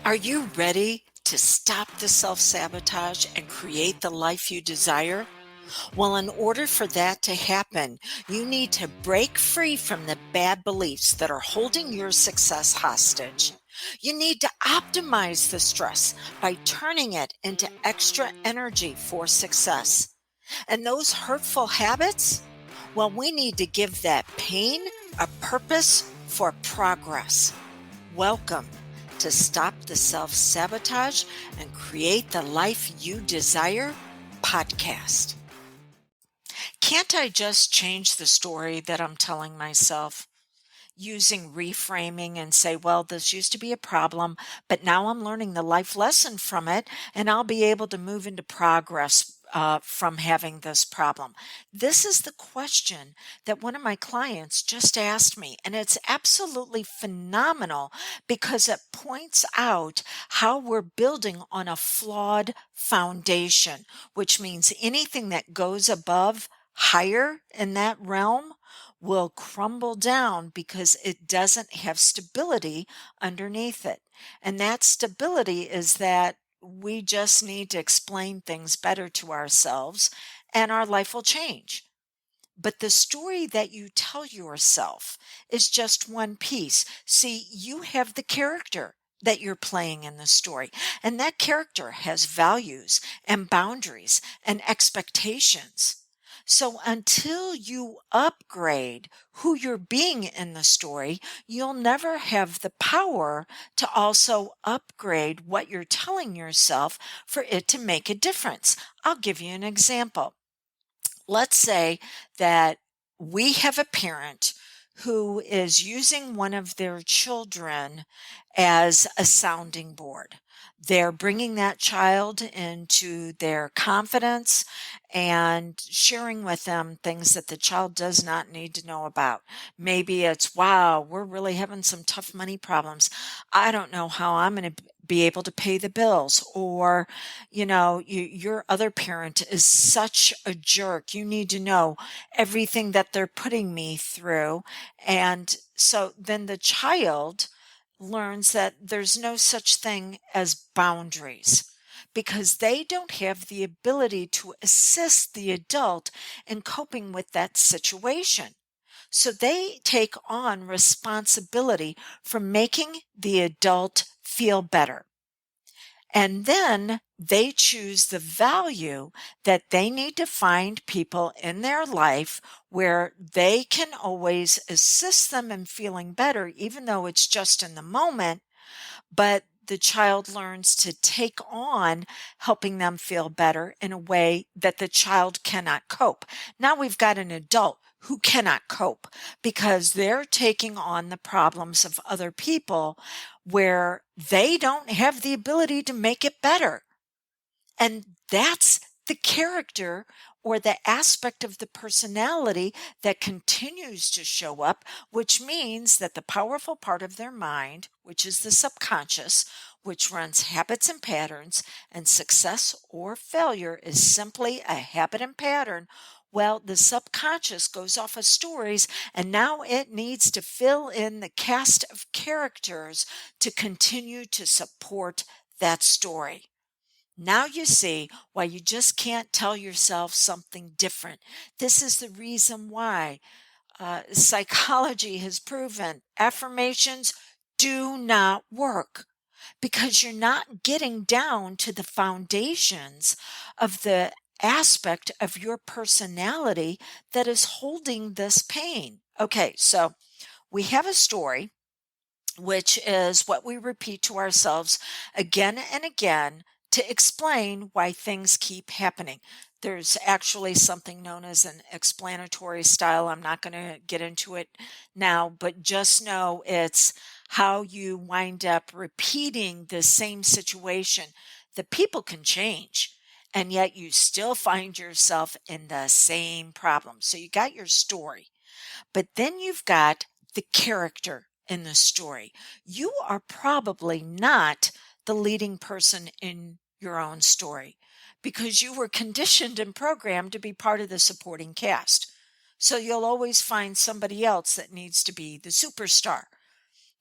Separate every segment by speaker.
Speaker 1: Are you ready to stop the self-sabotage and create the life you desire? Well, in order for that to happen, you need to break free from the bad beliefs that are holding your success hostage. You need to optimize the stress by turning it into extra energy for success. And those hurtful habits? Well, we need to give that pain a purpose for progress. Welcome to Stop the Self Sabotage and Create the Life You Desire podcast. Can't I just change the story that I'm telling myself? Using reframing and say, well, this used to be a problem, but now I'm learning the life lesson from it, and I'll be able to move into progress from having this problem. This is the question that one of my clients just asked me, and it's absolutely phenomenal because it points out how we're building on a flawed foundation, which means anything that goes above higher in that realm will crumble down because it doesn't have stability underneath it. And that stability is that we just need to explain things better to ourselves and our life will change. But the story that you tell yourself is just one piece. See, you have the character that you're playing in the story, and that character has values and boundaries and expectations. So until you upgrade who you're being in the story, you'll never have the power to also upgrade what you're telling yourself for it to make a difference. I'll give you an example. Let's say that we have a parent who is using one of their children as a sounding board. They're bringing that child into their confidence and sharing with them things that the child does not need to know about. Maybe it's, wow, we're really having some tough money problems. I don't know how I'm going to be able to pay the bills. Or, your other parent is such a jerk. You need to know everything that they're putting me through. And so then the child learns that there's no such thing as boundaries because they don't have the ability to assist the adult in coping with that situation. So they take on responsibility for making the adult feel better. And then they choose the value that they need to find people in their life where they can always assist them in feeling better, even though it's just in the moment. But the child learns to take on helping them feel better in a way that the child cannot cope. Now we've got an adult who cannot cope because they're taking on the problems of other people where they don't have the ability to make it better. And that's the character or the aspect of the personality that continues to show up, which means that the powerful part of their mind, which is the subconscious, which runs habits and patterns, and success or failure is simply a habit and pattern. Well, the subconscious goes off of stories, and now it needs to fill in the cast of characters to continue to support that story. Now you see why you just can't tell yourself something different. This is the reason why psychology has proven affirmations do not work because you're not getting down to the foundations of the aspect of your personality that is holding this pain. Okay, so we have a story, which is what we repeat to ourselves again and again to explain why things keep happening. There's actually something known as an explanatory style. I'm not going to get into it now, but just know it's how you wind up repeating the same situation. The people can change, and yet you still find yourself in the same problem. So you got your story, but then you've got the character in the story. You are probably not the leading person in your own story because you were conditioned and programmed to be part of the supporting cast. So you'll always find somebody else that needs to be the superstar.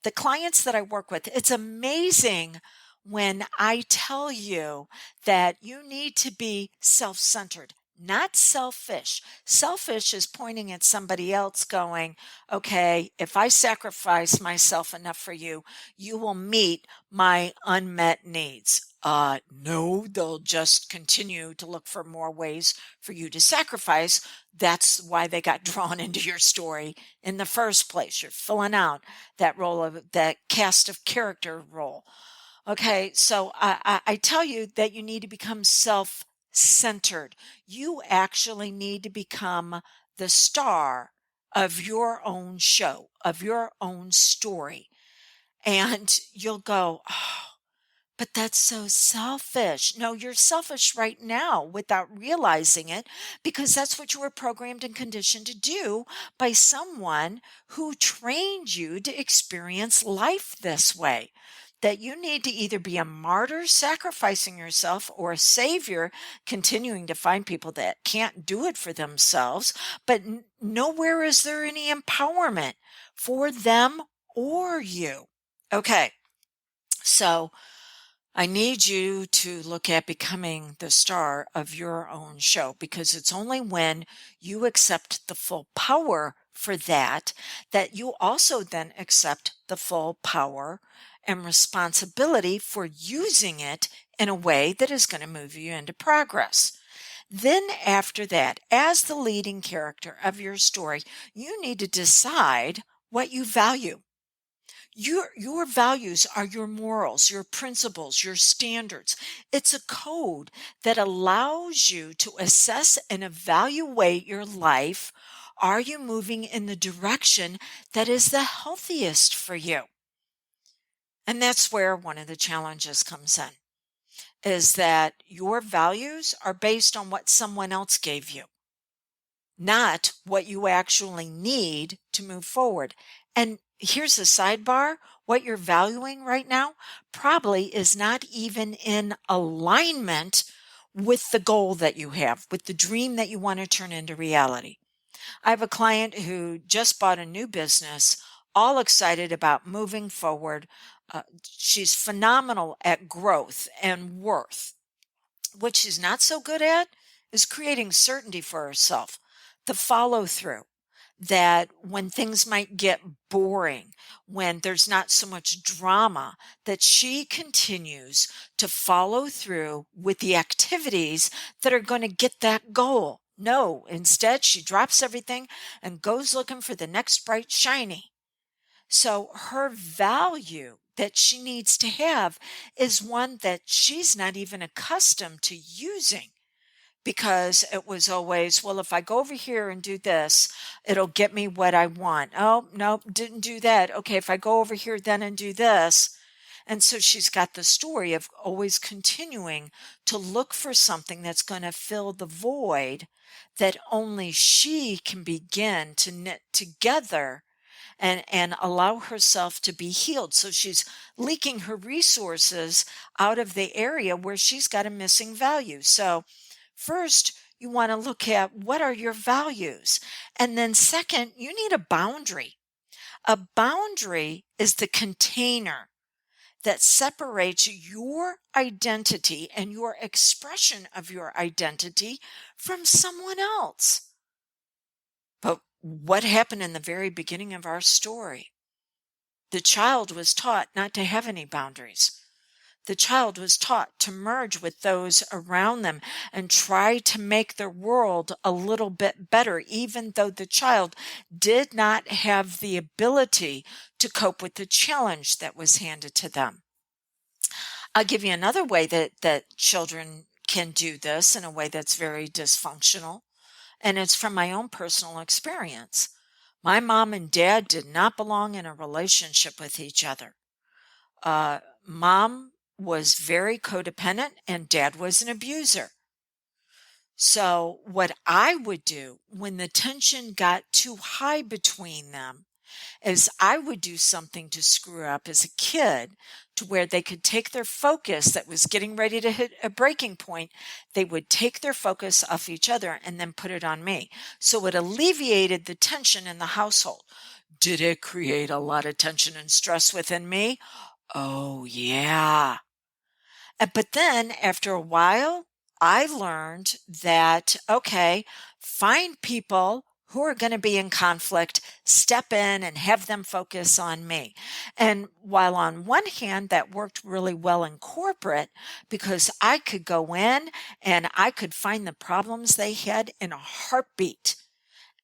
Speaker 1: The clients that I work with, it's amazing when I tell you that you need to be self-centered, not selfish. Selfish is pointing at somebody else going, okay, if I sacrifice myself enough for you, you will meet my unmet needs. No, they'll just continue to look for more ways for you to sacrifice. That's why they got drawn into your story in the first place. You're filling out that role of that cast of character role. Okay, so I tell you that you need to become self centered. You actually need to become the star of your own show, of your own story. And you'll go, oh, but that's so selfish. No, you're selfish right now without realizing it because that's what you were programmed and conditioned to do by someone who trained you to experience life this way. That you need to either be a martyr sacrificing yourself or a savior continuing to find people that can't do it for themselves, but nowhere is there any empowerment for them or you. Okay, so I need you to look at becoming the star of your own show because it's only when you accept the full power for that that you also then accept the full power and responsibility for using it in a way that is going to move you into progress. Then, after that, as the leading character of your story, you need to decide what you value. Your values are your morals, your principles, your standards. It's a code that allows you to assess and evaluate your life. Are you moving in the direction that is the healthiest for you? And that's where one of the challenges comes in, is that your values are based on what someone else gave you, not what you actually need to move forward. And here's a sidebar. What you're valuing right now probably is not even in alignment with the goal that you have, with the dream that you want to turn into reality. I have a client who just bought a new business, all excited about moving forward. She's phenomenal at growth and worth. What she's not so good at is creating certainty for herself, the follow through. That when things might get boring, when there's not so much drama, that she continues to follow through with the activities that are going to get that goal. No, instead, she drops everything and goes looking for the next bright shiny. So her value that she needs to have is one that she's not even accustomed to using because it was always, well, if I go over here and do this, it'll get me what I want. Oh, nope, didn't do that. Okay, if I go over here then and do this. And so she's got the story of always continuing to look for something that's going to fill the void that only she can begin to knit together and allow herself to be healed. So she's leaking her resources out of the area where she's got a missing value. So first, you want to look at what are your values. And then second, you need a boundary. A boundary is the container that separates your identity and your expression of your identity from someone else. But what happened in the very beginning of our story? The child was taught not to have any boundaries. The child was taught to merge with those around them and try to make their world a little bit better, even though the child did not have the ability to cope with the challenge that was handed to them. I'll give you another way that children can do this in a way that's very dysfunctional, and it's from my own personal experience. My mom and dad did not belong in a relationship with each other. Mom was very codependent and dad was an abuser. So what I would do when the tension got too high between them is I would do something to screw up as a kid to where they could take their focus that was getting ready to hit a breaking point. They would take their focus off each other and then put it on me. So it alleviated the tension in the household. Did it create a lot of tension and stress within me? Oh, yeah. But then after a while, I learned that, okay, find people who are going to be in conflict, step in and have them focus on me. And while on one hand, that worked really well in corporate because I could go in and I could find the problems they had in a heartbeat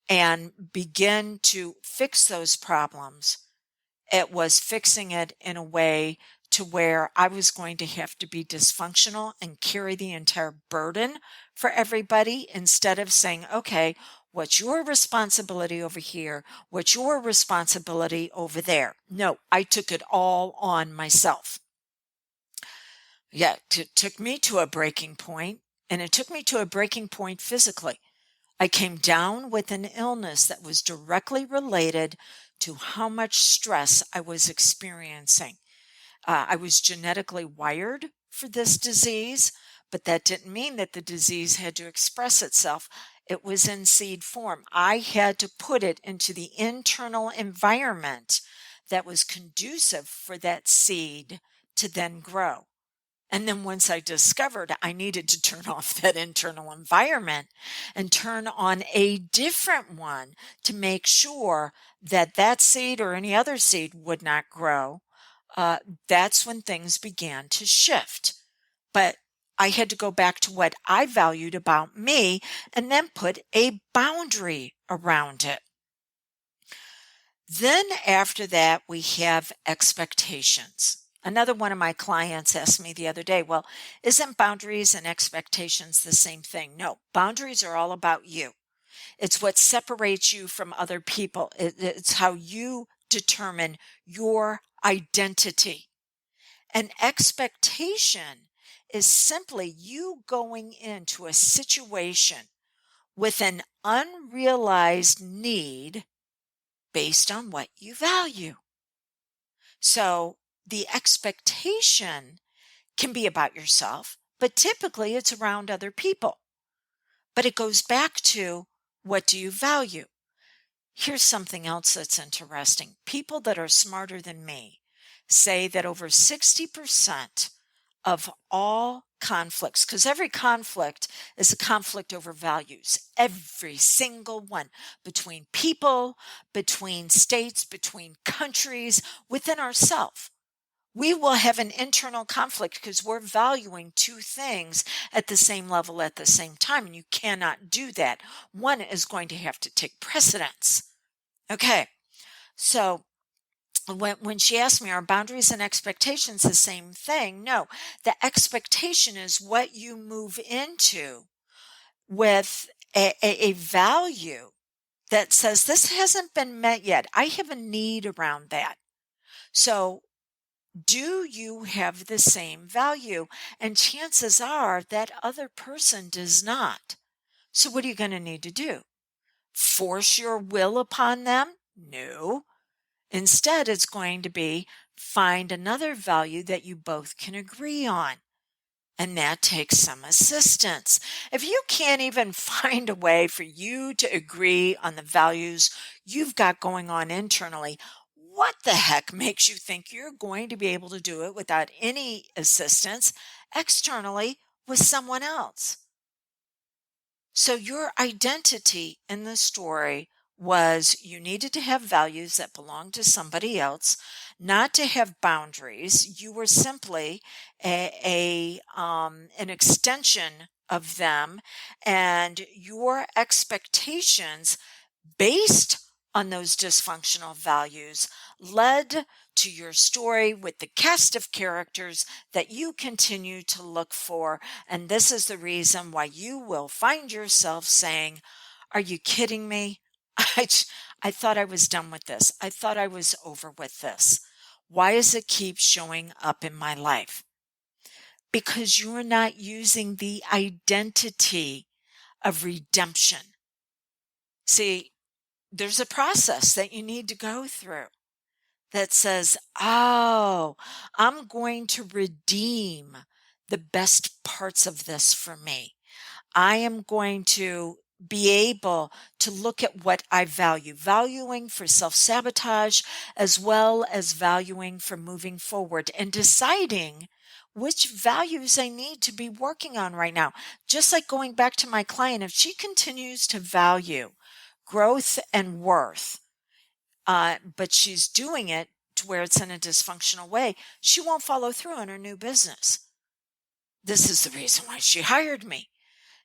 Speaker 1: and begin to fix those problems. It was fixing it in a way to where I was going to have to be dysfunctional and carry the entire burden for everybody instead of saying, okay, what's your responsibility over here? What's your responsibility over there? No, I took it all on myself. Yeah, it took me to a breaking point, and it took me to a breaking point physically. I came down with an illness that was directly related to how much stress I was experiencing. I was genetically wired for this disease, but that didn't mean that the disease had to express itself. It was in seed form. I had to put it into the internal environment that was conducive for that seed to then grow. And then once I discovered I needed to turn off that internal environment and turn on a different one to make sure that that seed or any other seed would not grow, that's when things began to shift. But I had to go back to what I valued about me and then put a boundary around it. Then after that, we have expectations. Another one of my clients asked me the other day, well, isn't boundaries and expectations the same thing? No, boundaries are all about you. It's what separates you from other people. It's how you determine your identity. An expectation is simply you going into a situation with an unrealized need based on what you value. So the expectation can be about yourself, but typically it's around other people. But it goes back to, what do you value? Here's something else that's interesting. People that are smarter than me say that over 60% of all conflicts, because every conflict is a conflict over values, every single one, between people, between states, between countries, within ourselves. We will have an internal conflict because we're valuing two things at the same level at the same time, and you cannot do that. One is going to have to take precedence. Okay, so when she asked me, are boundaries and expectations the same thing? No, the expectation is what you move into with a value that says this hasn't been met yet. I have a need around that. So do you have the same value? And chances are that other person does not. So what are you going to need to do? Force your will upon them? No. Instead, it's going to be find another value that you both can agree on. And that takes some assistance. If you can't even find a way for you to agree on the values you've got going on internally, what the heck makes you think you're going to be able to do it without any assistance externally with someone else? So your identity in the story was you needed to have values that belonged to somebody else, not to have boundaries. You were simply an extension of them, and your expectations based on those dysfunctional values led to your story with the cast of characters that you continue to look for. And this is the reason why you will find yourself saying, are you kidding me? I, I thought I was done with this. I thought I was over with this. Why does it keep showing up in my life? Because you're not using the identity of redemption. See, there's a process that you need to go through that says, oh, I'm going to redeem the best parts of this for me. I am going to be able to look at what I value, valuing for self-sabotage as well as valuing for moving forward and deciding which values I need to be working on right now. Just like going back to my client, if she continues to value growth and worth, but she's doing it to where it's in a dysfunctional way, she won't follow through on her new business. This is the reason why she hired me,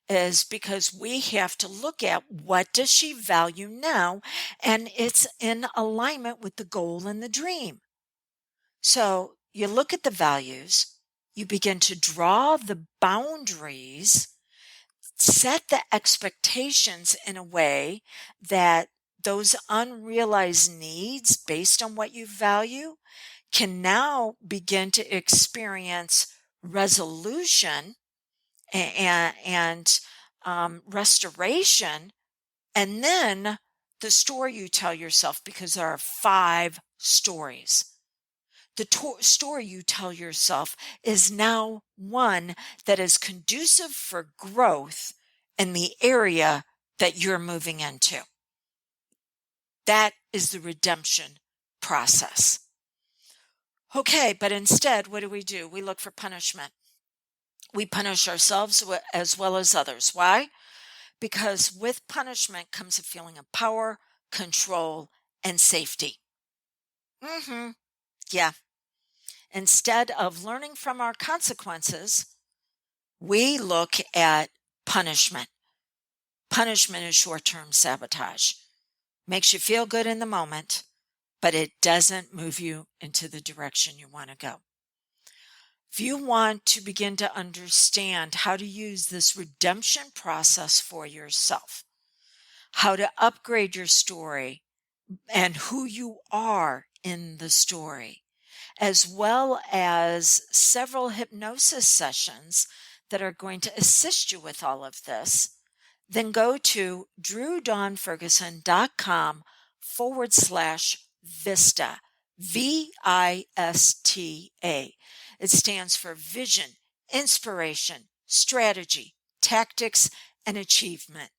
Speaker 1: is because we have to look at what does she value now, and it's in alignment with the goal and the dream. So you look at the values, you begin to draw the boundaries, set the expectations in a way that those unrealized needs based on what you value can now begin to experience resolution and restoration. And then the story you tell yourself, because there are 5 stories. The story you tell yourself is now one that is conducive for growth in the area that you're moving into. That is the redemption process. Okay, but instead, what do? We look for punishment. We punish ourselves as well as others. Why? Because with punishment comes a feeling of power, control, and safety. Yeah. Instead of learning from our consequences, we look at punishment. Punishment is short-term sabotage. Makes you feel good in the moment, but it doesn't move you into the direction you want to go. If you want to begin to understand how to use this redemption process for yourself, how to upgrade your story and who you are in the story, as well as several hypnosis sessions that are going to assist you with all of this, then go to drewdawnferguson.com/Vista, VISTA. It stands for Vision, Inspiration, Strategy, Tactics, and Achievement.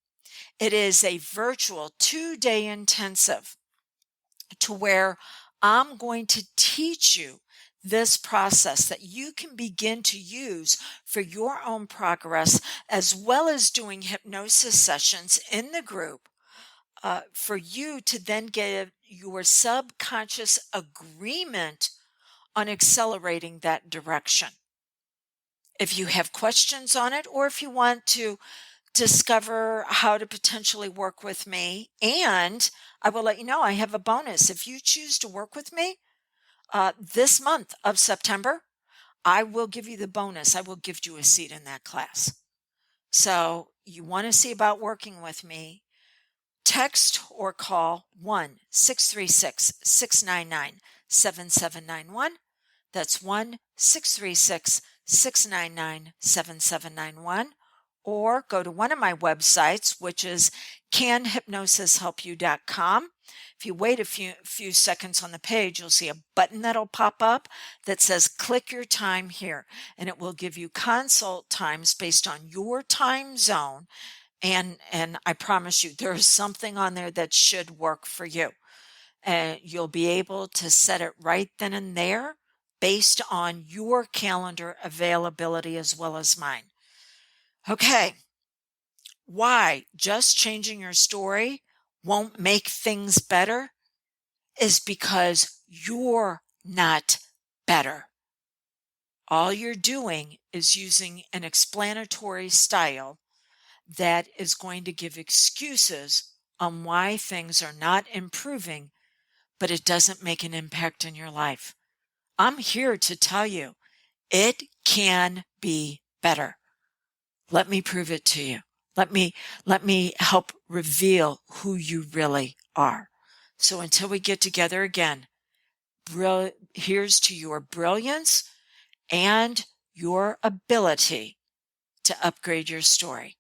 Speaker 1: It is a virtual 2-day intensive to where I'm going to teach you this process that you can begin to use for your own progress, as well as doing hypnosis sessions in the group for you to then get your subconscious agreement on accelerating that direction. If you have questions on it, or if you want to discover how to potentially work with me, and I will let you know I have a bonus. If you choose to work with me this month of September, I will give you the bonus. I will give you a seat in that class. So you want to see about working with me, text or call 1-636-699-7791. That's 1-636-699-7791. Or go to one of my websites, which is canhypnosishelpyou.com. If you wait a few seconds on the page, you'll see a button that'll pop up that says click your time here, and it will give you consult times based on your time zone. And I promise you, there's something on there that should work for you. And you'll be able to set it right then and there based on your calendar availability as well as mine. Okay. Why just changing your story won't make things better is because you're not better. All you're doing is using an explanatory style that is going to give excuses on why things are not improving, but it doesn't make an impact in your life. I'm here to tell you it can be better. Let me prove it to you. Let me help reveal who you really are. So until we get together again, here's to your brilliance and your ability to upgrade your story.